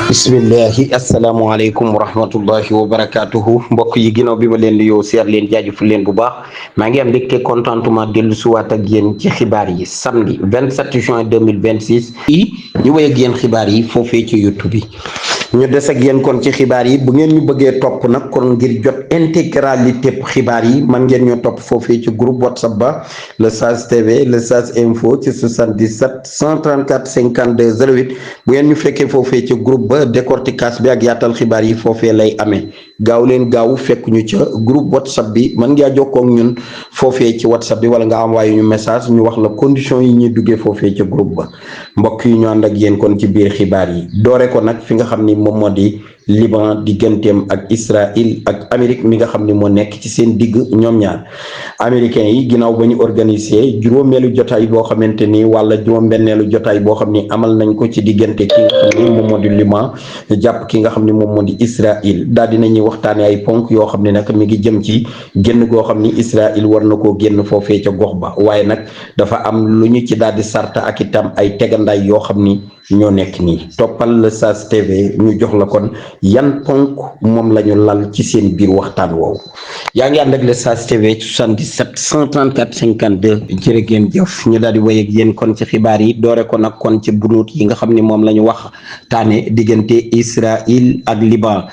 bismillahi asalaamaaleykum wa rahmatullahi wa barakatuhu mbokk yi ginnaaw bi ma leen di yow seet leen jaajëfal leen bu baax maa ngi am mbégte contentement dellu suwaat ak yéen ci xibaar yi samedi 27 juin 2026 yi ñu wéy ak yéen xibaar yi foofee ci YouTube bi ñu des ak yéen kon ci xibaar yi bu ngeen ñu bëggee topp nag kon ngir jot intégralité xibaar yi man ngeen ñoo topp foofee ci groupe WhatsApp ba le Sage TV le Sage Info ci 77 134 52 08 bu ngeen ñu fekkee foofee ci groupe ba décortiquage bi ak yaatal xibaar yi foofee lay amee gaaw leen gaaw fekk ñu ca groupe WhatsApp bi mën ngaa jokkoo ak ñun foofee ci WhatsApp bi wala nga envoyé ñu message ñu wax la condition yi ñuy duggee foofee ca groupe ba mbokk yi ñu ànd ak yéen kon ci biir xibaar yi doore ko nag fi nga xam ni moom moo di Liban digganteem ak Israël ak Amérique mi nga xam ni moo nekk ci seen digg ñoom ñaar américains yi ginnaaw ba ñu organisé juróomeelu jotaay boo xamante ni wala juróom-benneelu jotaay boo xam ni amal nañ ko ci diggante ki nga xam ni moom moo di Liban jàpp ki nga xam ni moom moo di Israël daal dinañuy waxtaane ay ponk yoo xam ne nag mi ngi jëm ci génn goo xam ni Israël war na koo génn foofee ca gox ba waaye nag dafa am lu ñu ci daal di sarta ak itam ay tegandaay yoo xam ni ñoo nekk nii toppal le Sage TV ñu jox la kon yan ponk moom la ñu lal ci seen biir waxtaan woowu yaa ngi ànd ak le Sage TV 77 134 52 jërë ngeen jëf ñu daal di wéy ak yéen kon ci xibaar yi doore ko nag kon ci bunuut yi nga xam ne moom la ñu wax taane diggante Israël ak Liban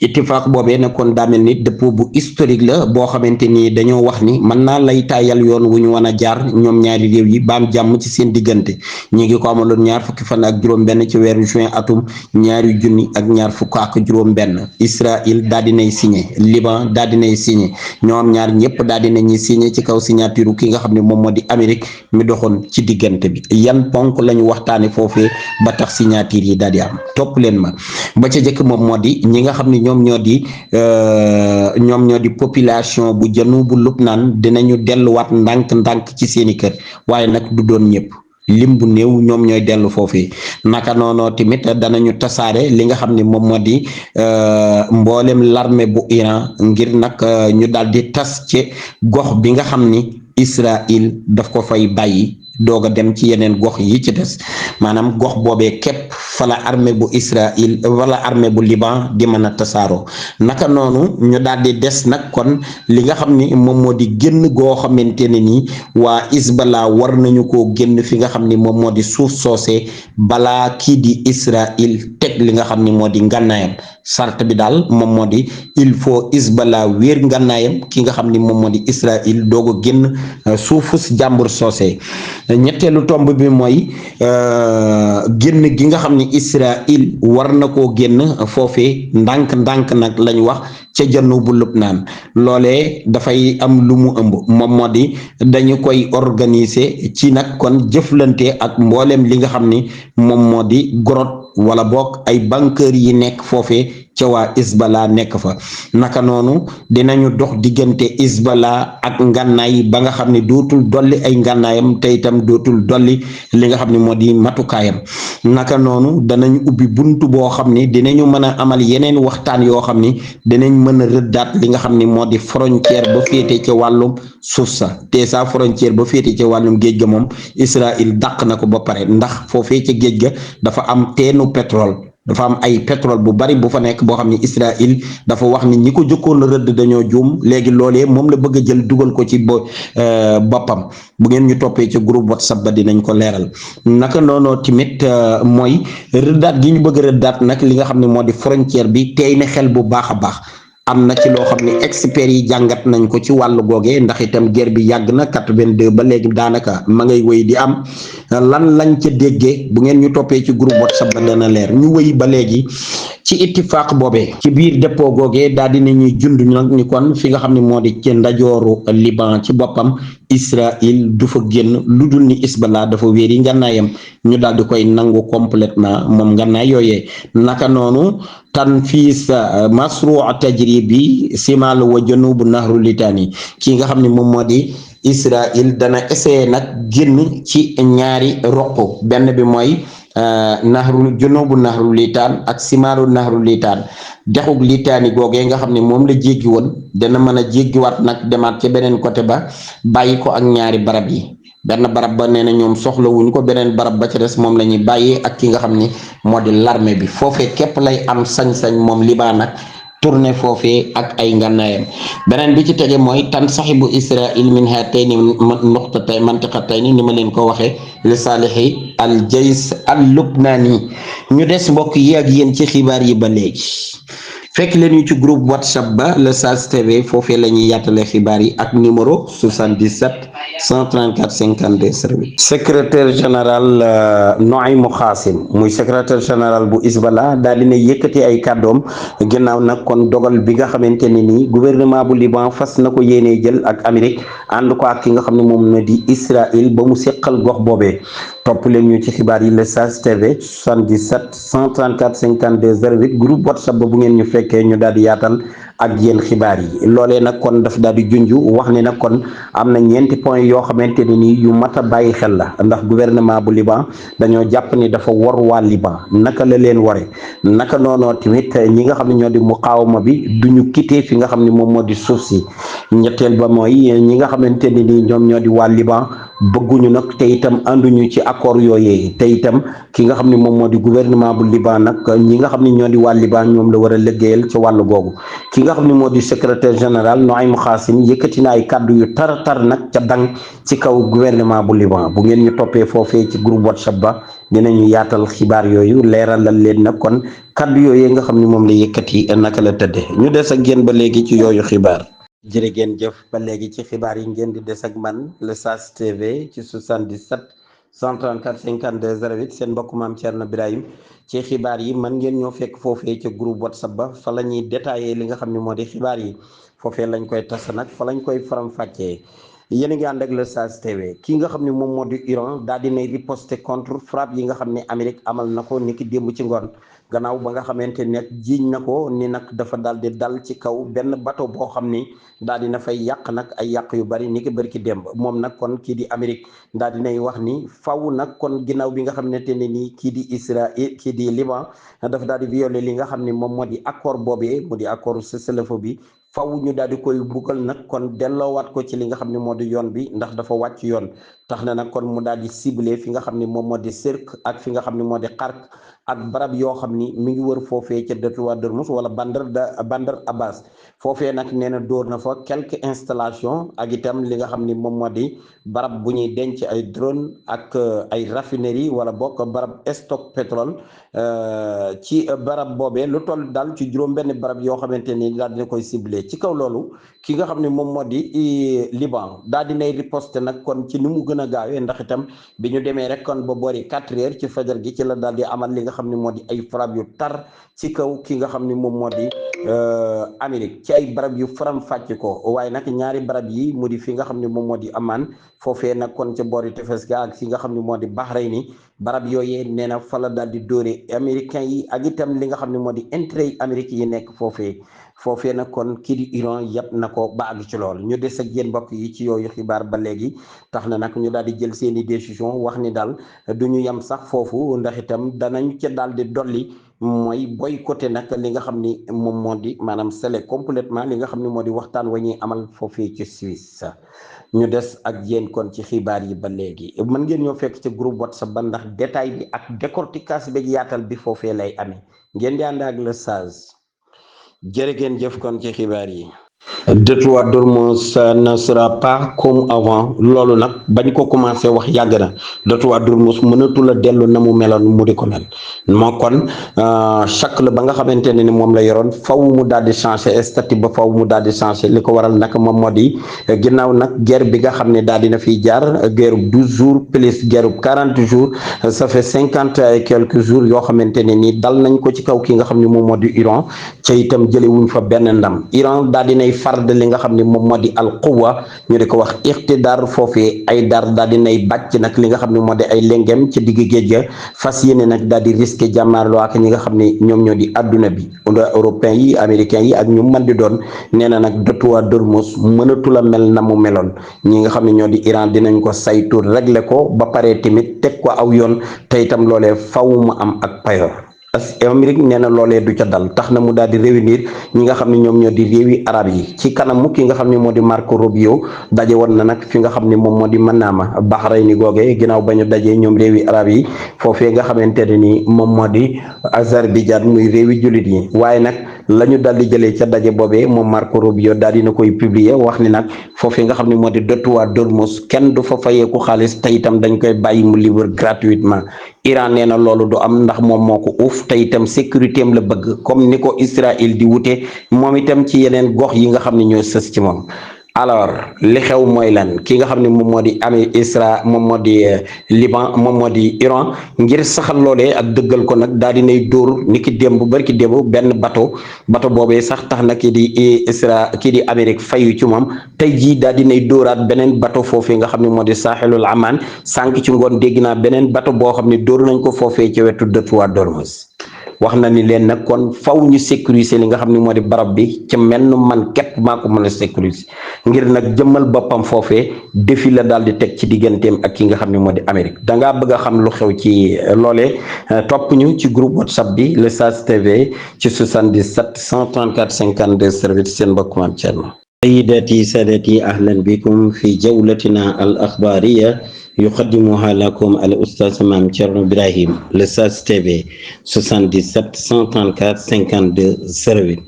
ittifaaq boobee nag kon daa mel ni dëppoo bu historique la boo xamante ni dañoo wax ni mën naa lay taayal yoon wu ñu wan a jaar ñoom ñaari réew yi baam jàmm ci seen diggante ñi ngi ko amaloon ñaar fukki fan ak juróom benn ci weeru juin atum ñaari junni ak ñaar fukk ak juróom benn Israël daal dinay signé Liban daal dinay signé ñoom ñaar ñëpp daal dinañuy signé ci kaw signature ki nga xam ne moom moo di Amérique mi doxoon ci diggante bi yan ponk la ñu waxtaane foofee ba tax signature yi daal di am topp leen ma ba ca jëkk moom moo di ñi nga xam ne ñoom ñoo di population bu janubu Lubnaan dinañu delluwaat ndànk-ndànk ci seeni kër waaye nag du doon ñëpp lim bu néew ñoom ñooy dellu foofee naka noonu tamit danañu tasaare li nga xam ne moom moo di mboolem l'armée bu Iran ngir nag ñu daal di tas ci gox bi nga xam ni Israël daf ko fay bàyyi doog a dem ci yeneen gox yi ci des maanaam gox boobee képp fala armée bu Israël wala armée bu Liban di mën a tasaaroo naka noonu ñu daal di des nag kon li nga xam ni moom moo di génn goo xamante ne nii waa Hezbollah war nañu koo génn fi nga xam ni moom moo di suuf soosee balaa kii di Israël teg li nga xam ni moo di ngànnaayam sart bi daal moom moo di il faut Hezbollah wéer ngànnaayam ki nga xam ni moom moo di Israël doog a génn suufus jàmbur soosee ñetteelu tomb bi mooy génn gi nga xam ni Israël war na koo génn foofee ndànk-ndànk nag lañ wax ca janubu Lubnaan loolee dafay am lu mu ëmb moom moo di dañu koy organiser ci nag kon jëflante ak mbooleem li nga xam ni moom moo di grotte wala boog ay banqueur yi nekk foofee ca waa Hezbollah nekk fa naka noonu dinañu dox diggante Hezbollah ak ngànnaay ba nga xam ne dootul dolli ay ngànnaayam te itam dootul dolli li nga xam ne moo di matukaayam naka noonu danañ ubbi buntu boo xam ni dinañu mën a amal yeneen waxtaan yoo xam ni dinañ mën a rëddaat li nga xam ni moo di frontière ba féete ca wàllum suuf sa te sa frontière ba féete ca wàllum géej ga moom Israël dàq na ko ba pare ndax foofee ca géej ga dafa am teenu pétrole dafa am ay pétrole bu bari bu fa nekk boo xam ne Israël dafa wax ni ñi ko jëkkoon a rëdd dañoo juum léegi loolee moom la bëgg a jël dugal ko ci boppam bu ngeen ñu toppee ci groupe WhatsApp ba dinañ ko leeral naka noonu tamit mooy rëddaat gi ñu bëgg a rëddaat nag li nga xam ne moo di frontière bi tey na xel bu baax a baax am na ci loo xam ne experts yi jàngat nañ ko ci wàllu googee ndax itam guerre bi yàgg na 82 ba léegi daanaka ma ngay wéy di am lan lañ ca déggee bu ngeen ñu toppee ci groupe WhatsApp ba dana leer ñu wéy ba léegi ci ittifaaq boobee ci biir dépôt googee daal dina ñuy jund nag ni kon fi nga xam ne moo di ci ndajooru Liban ci boppam Israël du fa génn lu dul ni Hezbollah dafa wéeri ngànnaayam ñu daal di koy nangu complètement moom ngànnaay yooyee naka noonu tanfiis masruu tajribi simal wa janubu nahru litani ki nga xam ne moom moo di Israël dana essayer nag génn ci ñaari roq benn bi mooy janubu nahru litaan ak simaalu nahru litaan dexug litaani googee nga xam ne moom la jéggi woon dana mën a jéggiwaat nag demaat ca beneen côté ba bàyyi ko ak ñaari barab yi benn barab ba nee na ñoom soxlawuñ ko, beneen barab ba ca des moom la ñuy bàyyee ak ki nga xam ni moo di l'armée bi. foofee képp lay am sañ-sañ moom Liban nag tourné foofee ak ay ngànnaayam. beneen bi ci tege mooy tan saxibu Israil min hatayni nuqtatay mantiqatayni ni ma leen ko waxee li saalihi al jays al lubnani. ñu des mbokk yi ak yéen ci xibaar yi ba léegi. fekk leen ñu ci groupe WhatsApp ba le Saz TV foofee la ñuy yaatale xibaar yi ak numéro 77 134 52 08. secrétaire général Noaimou Khassim muy secrétaire général bu Hezbollah daal dina yëkkati ay kàddoom ginnaaw nag kon dogal bi nga xamante ne nii gouvernement bu Liban fas na ko yéenee jël ak Amérique ànd ko ak ki nga xam ne moom na di Israël ba mu seqal gox boobee. topp leen ñu ci xibaar yi le Saz TV 77 134 52 08 groupe WhatsApp ba bu ngeen ñu fekkee ñu daal di yaatal ak yéen xibaar yi. loolee nag kon daf daal di junj wax ne nag kon am na ñeenti point yoo xamante ne nii yu mat a bàyyi xel la ndax gouvernement bu Liban dañoo jàpp ni dafa war waa Liban naka la leen ware naka noonoo tamit ñi nga xam ne ñoo di muqaawama bi duñu quitté fi nga xam ne moom moo di suuf si. ñetteel ba mooy ñi nga xamante ne nii ñoom ñoo di waa Liban bëgguñu nag te itam ànduñu ci accord yooyee te itam ki nga xam ne moom moo di gouvernement bu Liban nag ñi nga xam ne ñoo di waa Liban ñoom la war a liggéeyal ci wàllu googu. ki nga xam ne moo di secrétaire général Noaimou Khassim yëkkati na ay kàddu yu tar nag ca dang ci kaw gouvernement bu Liban bu ngeen ñu toppee foofee ci groupe WhatsApp ba dinañu yaatal xibaar yooyu leeralal leen nag kon kàddu yooyu nga xam ne moom la yëkkati naka la tëddee ñu des ak yéen ba léegi ci yooyu xibaar. jërë ngeen jëf ba léegi ci xibaar yi ngeen di des ak man le Saz TV ci 77 134 52 08 seen mbokk maam Thierno Birahim ci xibaar yi man ngeen ñoo fekk foofee ca groupe WhatsApp ba fa la ñuy détaillé li nga xam ne moo di xibaar yi foofee lañ koy tas nag fa lañ koy faram-fàccee. yéen a ngi ànd ak le Saz TV ki nga xam ne moom moo di Iran daal dinay riposter contre frappe yi nga xam ne Amérique amal na ko niki démb ci ngoon gannaaw ba nga xamante ne jiiñ na ko ni nag dafa daal di dal ci kaw benn bateau boo xam ni daal dina fay yàq nag ay yàq yu bari niki bërki démb moom nag kon kii di Amérique daal dinay wax ni faw nag kon ginnaaw bi nga xamante ne nii kii di Israël kii di Liban dafa daal di violer li nga xam ne moom moo di accord boobee mu di accord cessez-le-feu bi faw ñu daal di koy buggal nag kon delloowaat ko ci li nga xam ne moo di yoon bi ndax dafa wàcc yoon tax na nag kon mu daal di ciblé fi nga xam ne moom moo di Sirk ak fi nga xam ne moo di Xark ak barab yoo xam ni mi ngi wër foofee ca détroit d'Ormuz wala Bandar Abbas foofee nag nee na dóor na fa quelques installations ak itam li nga xam ni moom moo di barab bu ñuy denc ay drone ak ay raffinerie wala bokk barab stock pétrole ci barab boobee lu toll daal ci juróom-benn barab yoo xamante ni daal dina koy ciblé ci kaw loolu ki nga xam ne moom moo di Liban daal dinay riposte nag kon ci ni mu gën a gaawee ndax itam bi ñu demee rek kon ba boori 4 heures ci fajar gi ci la daal di amal li nga xam ne moo di ay frappe yu tar ci kaw ki nga xam ne moom moo di Amérique ci ay barab yu faram fàcc ko waaye nag ñaari barab yi mu di fi nga xam ne moom moo di Amman foofee nag kon ca boori tefes ga ak fi nga xam ne moo di Bahreïn barab yooyee nee na fa la daal di dóore américains yi ak itam li nga xam ne moo di intérêt yi Amérique yi nekk foofee nag kon kii di Iran yàpp na ko ba àgg ci lool ñu des ak yéen mbokk yi ci yooyu xibaar ba léegi tax na nag ñu daal di jël seeni décision wax ni daal du ñu yem sax foofu ndax itam danañ ca daal di dolli mooy boycotté nag li nga xam ni moom moo di maanaam scellé complètement li nga xam ne moo di waxtaan wa ñuy amal foofee ci Suisse ñu des ak yéen kon ci xibaar yi ba léegi mën ngeen ñoo fekk ci groupe WhatsApp ba ndax détail bi ak décortiquage bi yaatal bi foofee lay amee ngeen di ànd ak le Saz jërë ngeen jëf kon ci xibaar yi. Détroit d'Ormuz ne sera pas comme avant loolu nag bañ ko commencé wax yàgg na Détroit d'Ormuz mënatul a dellu na mu meloon mu di ko mel moo kon chaque la ba nga xamante ne ni moom la yoroon faw mu daal di changé statut ba faw mu daal di changé li ko waral nag moom moo di ginnaaw nag guerre bi nga xam ne daal dina fiy jaar guerre 12 jours plus guerre 40 jours ça fait 50 et quelques jours yoo xamante ne ni dal nañ ko ci kaw ki nga xam ne moom moo di Iran ca itam jële wuñ fa benn ndam Iran daal dinay fard li nga xam ne moom moo di al quwa ñu di ko wax iqtidaar foofee ay dar daal dinay bàcc nag li nga xam ne moo di ay lengem ci digg géej ga fas yéene nag daal di risqué jàmmaarloo ak ñi nga xam ne ñoom ñoo di adduna bi européens yi américains yi ak ñu mën di doon nee na nag Détroit d'Ormuz mënatul a mel na mu meloon ñi nga xam ne ñoo di Iran dinañ ko saytu régler ko ba pare tamit teg ko aw yoon te itam loolee faw mu am ak payoor Amérique nee na loolee du ca dal tax na mu daal di réunir ñi nga xam ne ñoom ñoo di réewi arab yi ci kanamu ki nga xam ne moo di Marco Rubio daje woon na nag fi nga xam ne moom moo di Manama Bahrain googe ginnaaw ba ñu dajee ñoom réewi arab yi foofee nga xamante ne ni moom moo di Azerbaïdjan muy réewi jullit yi waaye nag la ñu daal di jëlee ca daje boobee moom Marco Rubio daal dina koy publier wax ni nag foofee nga xam ne moo di Detuwa Dormuz kenn du fa fayeeku xaalis te itam dañ koy bàyyi mu libre gratuitement Iran nee na loolu du am ndax moom moo ko uuf te itam sécurité am la bëgg comme ni ko Israël di wute moom itam ci yeneen gox yi nga xam ne ñoo sës ci moom. alors li xew mooy lan ki nga xam ne moom moo di amee moom moo di Liban moom moo di Iran ngir saxal loolee ak dëggal ko nag daal dinay dóor ni ki démb barki démb benn bateau boobee sax tax na kii di Amérique fayu ci moom tey jii daal dinay dóoraat beneen bateau foofee nga xam ne moo di saaxilul amaan sànq ci ngoon dégg naa beneen bateau boo xam ne dóor nañ ko foofee ci wetu Detuwa Dormuz wax na ni leen nag kon faw ñu sécuriser li nga xam ne moo di barab bi ci mel man képp maa ko mën a sécuriser ngir nag jëmmal boppam foofee défi la daal di teg ci digganteem ak ki nga xam ne moo di Amérique dangaa bëgg a xam lu xew ci loolee topp ñu ci groupe WhatsApp bi le Sas TV ci 77 134 52 service seen mbokk Mame Thierno. sayyidati sadati ahlan bikum fi jawlatina al akhbariya يقدمها لكم الأستاذ مام تشيرنو إبراهيم لساس تي في 77 134 52 08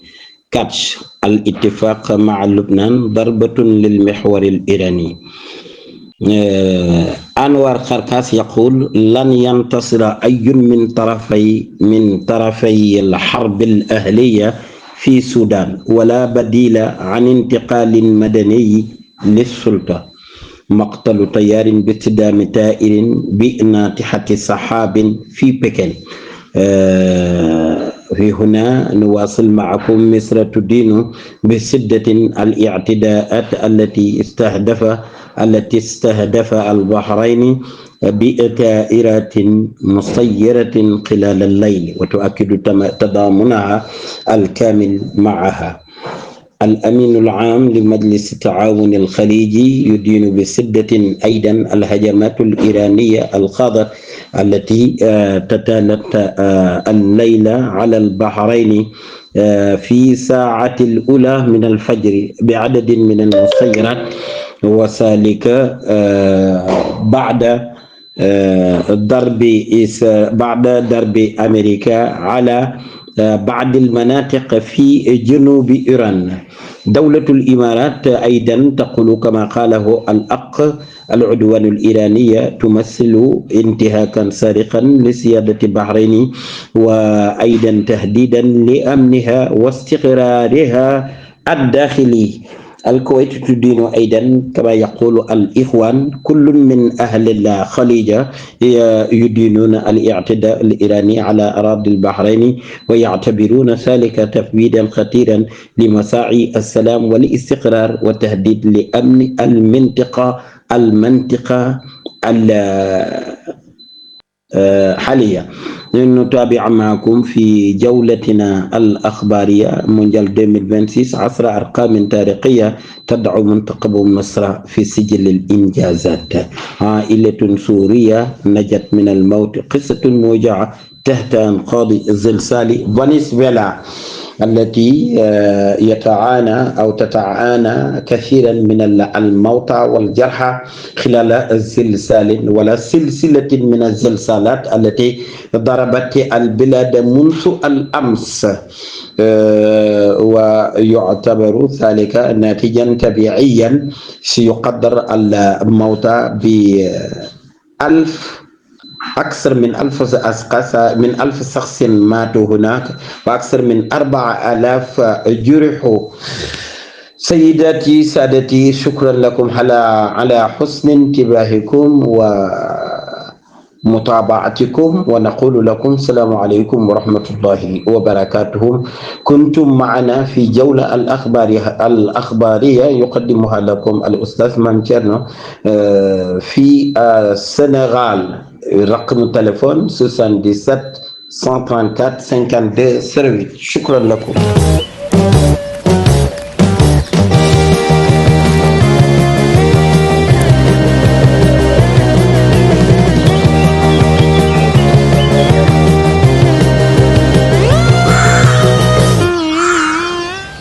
كاتش الاتفاق مع لبنان ضربة للمحور الإيراني. أنور خركاس يقول لن ينتصر أي من طرفي الحرب الأهلية في السودان ولا بديل عن انتقال مدني للسلطة. مقتل طيار باصطدام طائر بناطحة سحاب في بكين. في هنا نواصل معكم مصر تدين بشدة الاعتداءات التي استهدف البحرين بطائرات مسيرة خلال الليل وتؤكد تضامنها الكامل معها. الأمين العام لمجلس التعاون الخليجي يدين بشدة أيضا الهجمات الإيرانية الخاضعة التي تتالت الليلة على البحرين في ساعة الأولى من الفجر بعدد من المسيرات وذلك بعد ضرب أمريكا على بعض المناطق في جنوب إيران. دولة الإمارات أيضا تقول كما قاله العدوان الإيرانية تمثل انتهاكا سارقا لسيادة البحرين وأيضا تهديدا لأمنها واستقرارها الداخلي. الكويت تدين أيضا كما يقول الإخوان كل من أهل الخليج يدينون الاعتداء الإيراني على أراضي البحرين ويعتبرون ذلك تفويضا خطيرا لمساعي السلام والاستقرار وتهديد لأمن المنطقة حاليا. نتابع معكم في جولتنا الأخبارية مونديال 2026 10 أرقام تاريخية تدعو منتخب مصر في سجل الإنجازات. عائلة سورية نجت من الموت قصة موجعة تحت أنقاض زلزال فنزويلا التي تتعانى كثيرا من الموتى والجرحى خلال الزلزال ولا سلسلة من الزلزالات التي ضربت البلاد منذ الأمس ويعتبر ذلك ناتجا طبيعيا. سيقدر الموتى أكثر من 1000 شخص ماتوا هناك وأكثر من 4000 جرحوا. سيداتي سادتي شكرا لكم على حسن انتباهكم ومتابعتكم ونقول لكم السلام عليكم ورحمة الله وبركاته. كنتم معنا في جولة الأخبارية يقدمها لكم الأستاذ مام تشيرنو في السنغال. رقم التليفون 77 134 52 08. شكرا لكم.